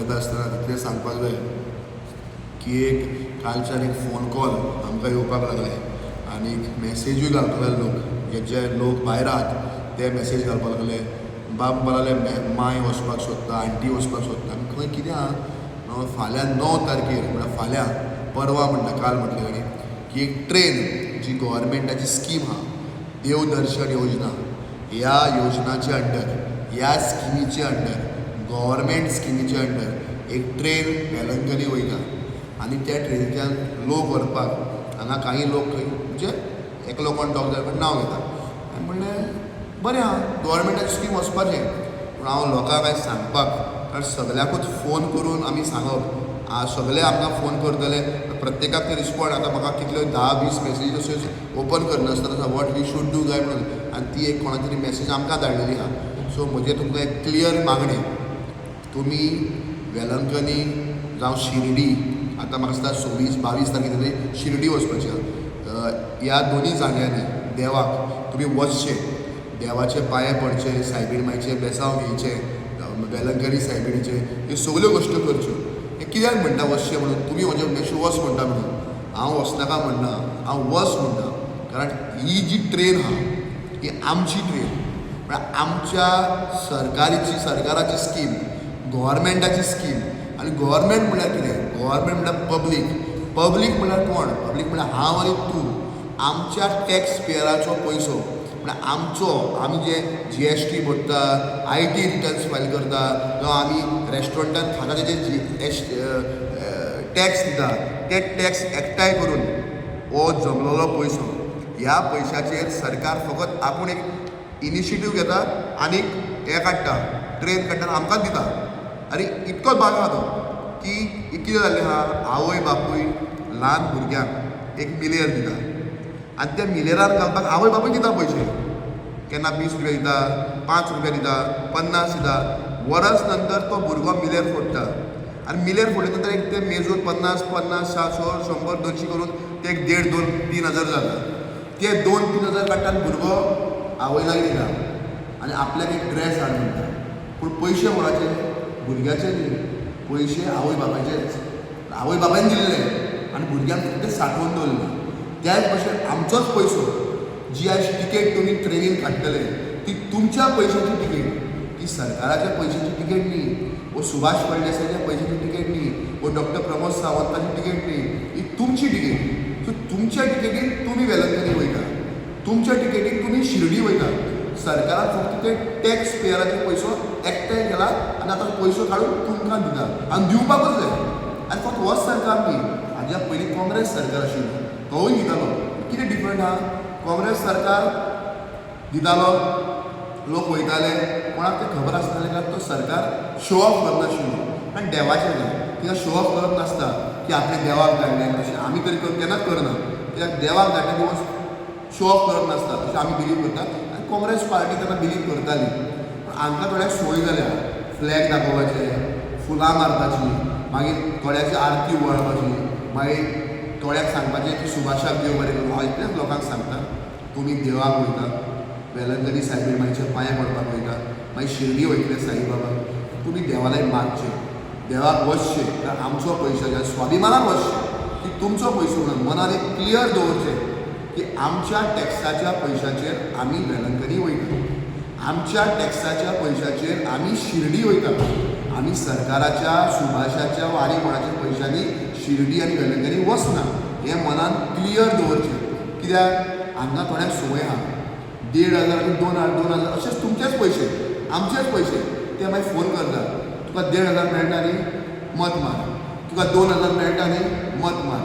उलयता आसतना तितलें सांगपाक जाय की कालच्यान एक फोन कॉल आमकां येवपाक लागले आनी मॅसेजूय घालपाक लागले लोक जे लोक भायर आहात ते मॅसेज घालपाक लागले बाब म्हणपाक लागले माय वचपाक सोदता आंटी वचपाक सोदता आमी खंय कितें आहा फाल्यां 9 तारखेर म्हळ्यार फाल्यां परवा म्हणटा काल म्हटलें ताणी की एक ट्रेन जी गव्हर्मेंटाची स्कीम आहा देवदर्शन योजना ह्या योजनाचे अंडर ह्या स्किमीचे अंडर गव्हर्मेंट स्किमीचे अंडर एक ट्रेन वेलंकनी वयता आनी त्या ट्रेनींतल्यान लोक व्हरपाक हांगा काही लोक खंय म्हणजे एकलो कोण टॉक जाय पण नांव घेता हांवें म्हणलें बरें आहा गव्हर्मेंटाची स्कीम वचपाचें पूण हांव लोकांक आयज सांगपाक कारण सगळ्याकूच फोन करून आमी सांगप सगळे आमकां फोन करतले प्रत्येकाक ते रिस्पॉन्ड आतां म्हाका कितल्यो 10-20 मेसेजीस अश्यो ओपन करनासतना वॉट वी शूड डू काय म्हणून आनी ती एक कोणा तरी मेसेज आमकां धाडलेली आहा सो म्हजे तुमकां एक क्लियर मागणी तुमी वेलंकनी जावं शिर्डी आतां म्हाका दिसता 26-22 तारखेर तरी शिर्डी वचपाचें आहा ह्या दोनी जाग्यांनी देवाक तुमी वचचे देवाचे पांये पडचे सायबीण मायचे बेसांव घेवचे वेलंकनी सायबिणीचे ह्यो सगल्यो गोश्टी करच्यो हें कित्याक म्हणटा वचचें म्हणून तुमी म्हजे बेश्टो वच म्हणटा म्हणून हांव वचनाका म्हणना हांव वच म्हणटा कारण ही जी ट्रेन आहा ही आमची ट्रेन म्हळ्यार आमच्या सरकाराची स्कीम गव्हर्मेंटाची स्कीम आनी गव्हर्मेंट म्हणल्यार कितें गव्हर्मेंट म्हणल्यार पब्लीक म्हणल्यार कोण पब्लीक म्हणल्यार हांव आनी तूं आमच्या टॅक्स पेयराचो पयसो म्हळ्यार आमी जे GST भरता IT रिटर्न्स फायल करता जावं आमी रेस्टॉरंटान खाता तेजे टॅक्स दिता ते टॅक्स एकठांय करून हो जमलेलो पयसो ह्या पयशाचेर सरकार फकत आपूण एक इनिशिएटीव घेता आनीक हें काडटा ट्रेन काडटा आमकांच दिता आनी इतकोच भाग आहा तो की कितें जाल्लें आहा आवय बापूय ल्हान भुरग्यांक 1 मिलेर दिता आनी त्या मिलेरार घालपाक आवय बापूय दिता पयशे केन्ना 20 रुपया दिता 5 रुपया दिता 50 दिता वर्स नंतर तो भुरगो मिलेर फोडटा आनी मिलेर फोडले नंतर एक ते मेजून 50, 100, 100, 200 करून ते एक 1,500, 2,000, 3,000 जाता ते 2,000-3,000 काडटा आनी भुरगो आवयलाय दिता आनी आपल्याक एक ड्रेस हाड म्हणटा पूण पयशे कोणाचे भुरग्याचे न्ही पयशे आवय बापायचेच आवय बापायन दिल्ले आनी भुरग्यांक ते सांठोवन दवरले त्याच भशेन आमचोच पयसो जी आज तिकेट तुमी ट्रेनीन काडटले ती तुमच्या पयशांची तिकेट ती सरकाराच्या पयशांची तिकेट न्ही वो सुभाष फळदेसायच्या पयशांची तिकेट न्ही वो डॉक्टर प्रमोद सावंताची तिकेट न्ही ही तुमची तिकेट सो तुमच्या तिकेटीन तुमी वेलंकनी वयता तुमच्या तिकेटीन तुमी शिर्डी वयता सरकारान फक्त ते टॅक्स पेयराचो पयसो एकठांय केला आनी आतां पयसो काडून तुमकां दिता आनी दिवपाकूच जाय आनी फक्त होच सरकार न्ही हाज्या पयलीं काँग्रेस सरकार आशिल्लो तोवूय दितालो कितें डिफरंट आहा काँग्रेस सरकार दितालो लोक वयताले कोणाक तें खबर आसतालें कारण तो सरकार शो ऑफ करनाशिल्लो आनी देवाचें जाय कित्याक शो ऑफ करप नासता की आपल्या देवाक धाडलें अशें आमी तरी केन्नाच करना कित्याक देवाक धाडटा दिवस शो ऑफ करप नासता अशें आमी बिलीव करता आनी काँग्रेस पार्टी तेन्ना बिलीव करताली पूण आमकां थोड्याक संवय जाल्या फ्लॅग दाखोवपाचें फुलां मारपाचीं मागीर थोड्याची आरती वळपाची मागीर थोड्याक सांगपाचें की सुभाषाक देव बरें करूं हांव इतलेंच लोकांक सांगता तुमी देवाक वयता वेलंकनी सायबीण मागीर पांये पडपाक वयता मागीर शिर्डी वयतले साईबाबा तुमी देवालाय मागचें देवाक वचचें कारण आमचो पयशो स्वाभिमानान वचचें की तुमचो पयसो म्हणून मनान एक क्लियर दवरचें की आमच्या टॅक्साच्या पयशाचेर आमी वेलंकनी वयता आमच्या टॅक्साच्या पयशाचेर आमी शिर्डी वयता आमी सरकाराच्या सुभाषाच्या वा आनी कोणाच्या पयशांनी शिर्डी आनी वेलंकनी वचना हें मनान क्लियर दवरचें कित्याक हांगा थोड्यांक संवय आहा 1,500 आनी 2,000 अशेंच तुमचेच पयशे आमचेच पयशे ते मागीर फोन करता तुका 1,500 मेळटा न्ही मत मार तुका 2,000 मेळटा न्ही मत मार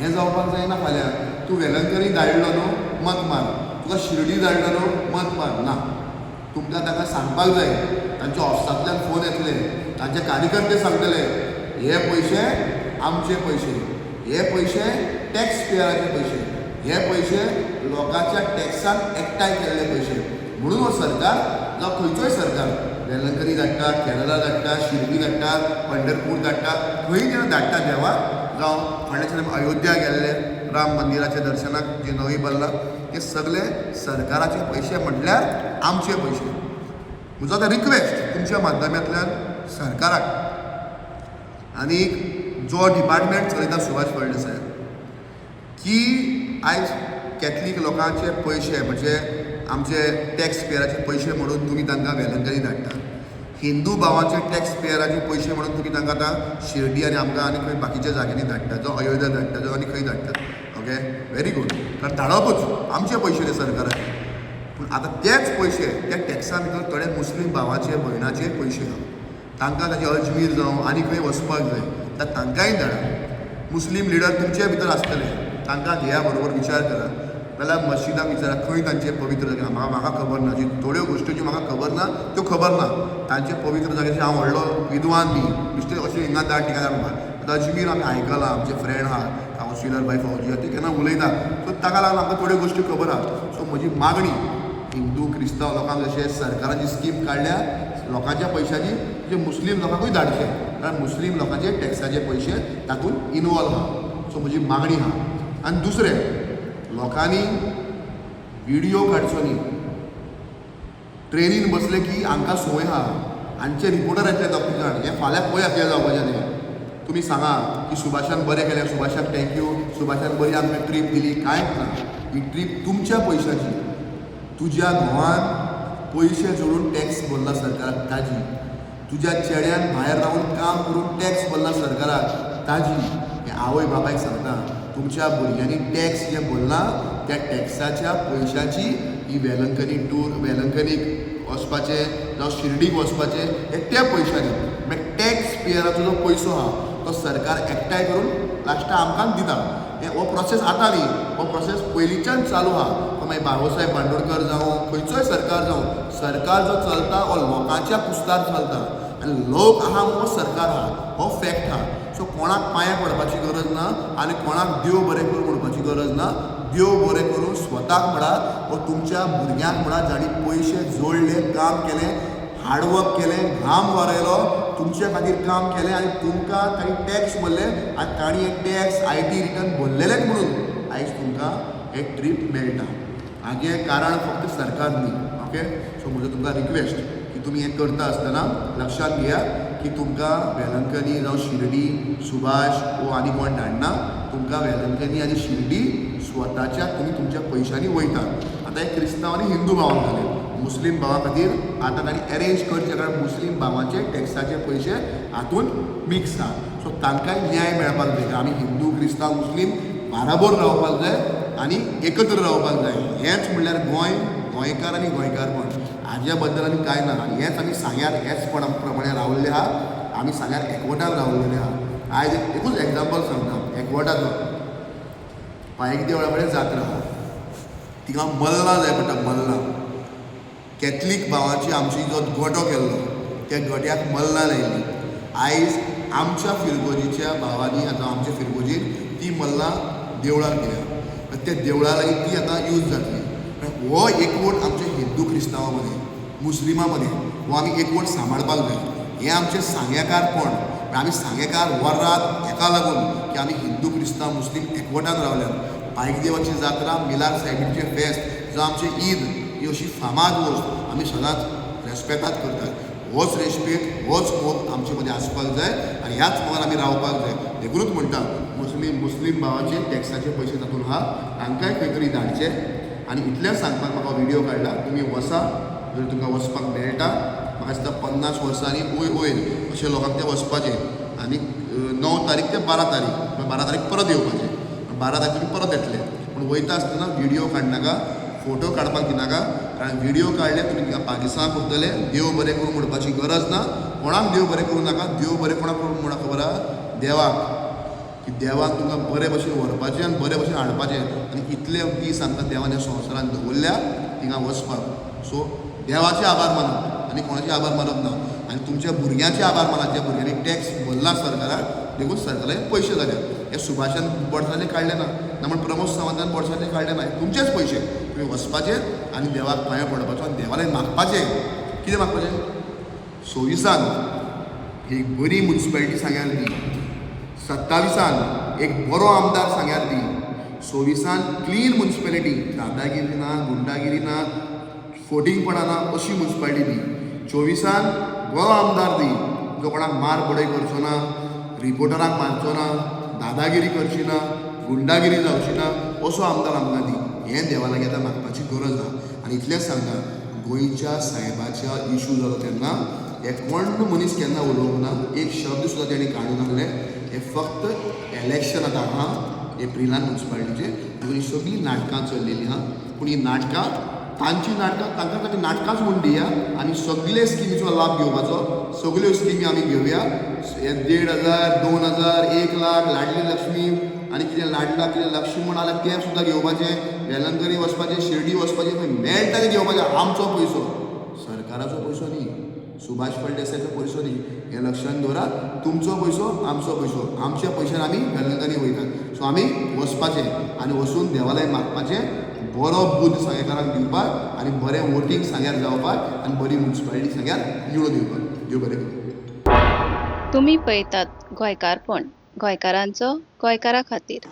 हें जावपाक जायना फाल्यां तूं वेलंकनी धाडलो न्हू मत मार तुका शिर्डी धाडलो न्हू मत मार ना तुमकां ताका सांगपाक जाय तांच्या ऑफिसांतल्यान फोन येतले तांचे कार्यकर्ते सांगतले हे पयशे आमचे पयशे हे पयशे टॅक्स पेयराचे पयशे हे पयशे लोकांच्या टॅक्सान एकठांय केल्ले पयशे म्हणून हो सरकार जावं खंयचोय सरकार वेलंकनी धाडटा केरला धाडटा शिर्डी धाडटा पंढरपूर धाडटा खंय जेन्ना धाडटा देवा जावं फाटल्या अयोध्या गेल्ले राम मंदिराच्या दर्शनाक जे नवी बांदलां हे सगळे सरकाराचे पयशे म्हटल्यार आमचे पयशे म्हजो आतां रिक्वेस्ट तुमच्या माध्यमांतल्यान सरकाराक आनी जो डिपार्टमेंट चलयता सुभाष फळदेसाय की आयज कॅथलीक लोकांचे पयशे म्हणजे आमचे टॅक्स पेयराचे पयशे म्हणून तुमी तांकां वेलंकनी धाडटा, हिंदू भावांचे टॅक्स पेयराचे पयशे म्हणून तुमी तांकां आतां शिर्डी आनी आमकां आनी खंय बाकीच्या जाग्यांनी धाडटा, जो अयोध्या धाडटा, जो आनी खंय धाडटा. ओके, व्हेरी गूड, कारण धाडपच आमचे पयशे ते सरकाराचे. पूण आतां तेच पयशे त्या टॅक्सा भितर थोडे मुस्लीम भावाचे भयणाचे पयशे आहा, तांकां ताचे अजमेर जावं आनी खंय वचपाक जाय तर तांकांय धाडा. मुस्लीम लिडर तुमचे भितर आसतले, तांकां घेया बरोबर विचार करा, नाल्यार मस्जिदाक विचारा खंय तांचे पवित्र जागे. म्हाका खबर ना, जी थोड्यो गोश्टी ज्यो म्हाका खबर ना त्यो खबर ना. तांचे पवित्र जाग्याचे हांव व्हडलो विद्वान न्ही, बेश्टे अशें हिंगा 10 ठिकाणी म्हणपाक. आतां अजमेर आमी आयकलां, आमचे फ्रेंड आहा कावन्सिलर बाय फौजी ते केन्ना उलयता, सो ताका लागून आमकां थोड्यो गोश्टी खबर आहा. सो म्हजी मागणी हिंदू क्रिस्तांव लोकांक जशें सरकारान स्कीम काडल्या लोकांच्या पयशांची, जे मुस्लीम लोकांकूय धाडचे, कारण मुस्लीम लोकांचे टॅक्साचे पयशे तातूंत इनवॉल्व आहा. सो म्हजी मागणी आहा. आनी दुसरें, लोकांनी व्हिडियो काडचो न्ही. ट्रेनीन बसले की हांकां संवय आहा, हांचे रिपोर्टर येतले 10 जाण, हें फाल्यां पळया कितें जावपाचें तें. तुमी सांगा की सुभाषान बरें केलें, सुभाषाक थँक्यू, सुभाषान बरी आमकां ट्रीप दिली, कांयच ना. ही ट्रीप तुमच्या पयशांची, तुज्या घोवान पयशे जोडून टॅक्स भरला सरकाराक ताजी, तुज्या चेड्यान भायर रावून काम करून टॅक्स भरला सरकाराक ताजी. हें आवय बापायक सांगता, तुमच्या भुरग्यांनी टॅक्स जे भरला त्या टॅक्साच्या पयशांची ही वेलंकनी टूर, वेलंकनीक वचपाचें जावं शिर्डीक वचपाचें, हे त्या पयशांनी. मागीर टॅक्स पेयराचो जो पयसो आहा तो सरकार एकठांय करून लास्टा आमकां दिता. हो प्रोसेस आतां न्ही, हो प्रोसेस पयलींच्यान चालू आहा. मागीर बाबासाहेब बांदोडकर जावं खंयचोय सरकार जावं, सरकार जो चलता हो लोकांच्या कुस्तार चलता आनी लोक आहा हो सरकार आहा, हो फॅक्ट आहा. सो कोणाक पांयां पडपाची गरज ना आनी कोणाक देव बरें करूं म्हणपाची गरज ना. देव बरें करूं स्वताक म्हणा वा तुमच्या भुरग्यांक म्हणा जाणी पयशे जोडले, काम केलें, हार्डवर्क केलें, घाम वारयलो, तुमचे खातीर काम केलें आनी तुमकां तांणी टॅक्स भरले आनी तांणी हे टॅक्स IT रिटर्न भरलेलेच म्हणून आयज तुमकां हे ट्रीप मेळटा. हाजें कारण फक्त सरकार न्ही. ओके, सो म्हजो तुमकां रिक्वेस्ट की तुमी हें करता आसतना लक्षात घेया की तुमकां वेलंकनी जावं शिर्डी सुभाष वो आनी कोण धाडना. तुमकां वेलंकनी आनी शिर्डी स्वताच्या तुमी तुमच्या पयशांनी वयता. आतां हे क्रिस्तांव आनी हिंदू भावांक जालें, मुस्लीम भावां खातीर आतां तांणी अरेंज करचें, कारण मुस्लीम भावांचे टॅक्साचे पयशे हातूंत मिक्स आहा. सो तांकांय न्याय मेळपाक जाय. आमी हिंदू क्रिस्तांव मुस्लीम बाराबोर रावपाक जाय आनी एकत्र रावपाक जाय. हेंच म्हणल्यार गोंयकार आनी गोंयकारपण. हाज्या बद्दल आनी कांय ना. आनी हेंच आमी सांग्यार हेच प्रमाणे रावल्ले आहा. आमी सांग्यार एकवटान रावलेले आहा. आयज एकूच एग्जाम्पल सांगता एकवटाचो. पायक देवळा कडेन जात्रा आहा, तिंगा मल्लां जाय पडटा. मल्लां कॅथलीक भावांची आमची जो गोठो केल्लो त्या गोट्याक मल्लां लायिल्ली. आयज आमच्या फिरगोजीच्या भावांनी आतां आमच्या फिरगोजीन ती मल्लां देवळाक दिल्या, त्या देवळा लागीं ती आतां यूज जातली. हो एकवट आमच्या हिंदू क्रिस्तांवा मदें, मुस्लिमां मदें हो आमी एकवट सांबाळपाक जाय. हें आमचें सांगेकारपण. आमी सांगेकार वरात हेका लागून की आमी हिंदू क्रिस्तांव मुस्लीम एकवटान रावल्यात. पायक देवाची जात्रा, मिलाद सायबीचें फेस्त, जो आमचें ईद, ही अशी फामाद गोश्ट आमी सदांच रेस्पेक्टात करतात. होच रेस्पेक्ट, होच मोग आमचे मदें आसपाक जाय आनी ह्याच मोगान आमी रावपाक जाय. देखूनच म्हणटा मुस्लीम भावाचे टॅक्साचे पयशे तातूंत आहा, तांकांय खंय तरी धाडचे. आनी इतलेंच सांगपाक म्हाका व्हिडियो काडला. तुमी वसा, जर तुमकां वचपाक मेळटा. म्हाका दिसता 50 वर्सांनी वयर अशें लोकांक तें वचपाचें. आनी 9 तारीख ते 12 तारीख, 12 तारीख परत येवपाचें. 12 तारीख तुमी परत येतले. पूण वयता आसतना व्हिडियो काडनाका, फोटो काडपाक दिनाका, कारण व्हिडियो काडले तुमी पाकिस्तानाक उरतले. देव बरें करूं म्हणपाची गरज ना. कोणाक देव बरें करूं नाका. देव बरें कोणाक करूं म्हणा खबर आहा? देवाक. की देवान तुमकां बरे भशेन व्हरपाचें आनी बरे भशेन हाडपाचें. आनी इतले दीस आमकां देवान ह्या संवसारान दवरल्या थिंगा वचपाक. सो देवाचे आभार मानप आनी कोणाचे आभार मानप ना. आनी तुमच्या भुरग्यांचे आभार मानात, ज्या भुरग्यांनी टॅक्स भरला सरकाराक, देखून सरकाराक पयशे जाले. हे सुभाषान बोडसाले काडले ना, ना म्हण प्रमोद सावंतान बोडसाले काडले ना. तुमचेच पयशे. तुमी वचपाचे आनी देवाक पांयां पडपाचो आनी देवाले मागपाचें. कितें मागपाचें? 26 एक बरी म्युनिसिपालिटी सांग्यार दी. 27 एक बरो आमदार सांग्यार दी. 26 क्लीन म्युनिसिपालिटी, दादागिरी ना, गुंडागिरी ना, फोटिंगपणां ना, अशी म्युनिसिपालिटी दी. 24 बरो आमदार दी, जो कोणाक मार बडय करचो ना, रिपोर्टरांक मारचो ना, दादागिरी करची ना, गुंडागिरी जावची ना, असो आमदार आमकां दी. हें देवा लागीं आतां मागपाची गरज आहा. आनी इतलेंच सांगता, गोंयच्या साहेबाच्या इशू जालो तेन्ना हे कोण मनीस केन्ना उलोवंक ना, एक शब्द सुद्दां तेणी काडून नासले. हे फक्त इलेक्शन आतां आहा एप्रिलान म्युन्सिपालिटीचे, ही सगळीं नाटकां चल्लेलीं आहा. पूण ही नाटकां तांची नाटकां तांकां तांची नाटकांच म्हूण दिया आनी सगळे स्किमीचो लाभ घेवपाचो. सगळ्यो स्किमी आमी घेवया. हे 1,500, 2,000, 1,00,000 लाडली लक्ष्मी आनी कितें लाडला कितें लक्ष्मी म्हण आल्या तें सुद्दां घेवपाचें. वेलंकनी वचपाचें, शिर्डी वचपाचें, खंय मेळटा तें घेवपाचें. आमचो पयसो, सरकाराचो पयसो न्ही, सुभाष फळदेसायचो पयसो न्ही. हें लक्षांत दवरा. तुमचो पयसो, आमचो पयसो. आमच्या पयशान आमी वेलंकनी वयतात. सो आमी वचपाचें आनी वचून देवालय मागपाचें, बरो बूथ सांगेकारांक दिवपाक आनी बरें वोटींग सांग्यार जावपाक आनी बरी म्युन्सिपालिटी सांग्यार निवडून दिवपाक. देव बरें करूं. तुम्ही पळयतात गोंयकारपण, गोंयकारांचो गोंयकारा खातीर.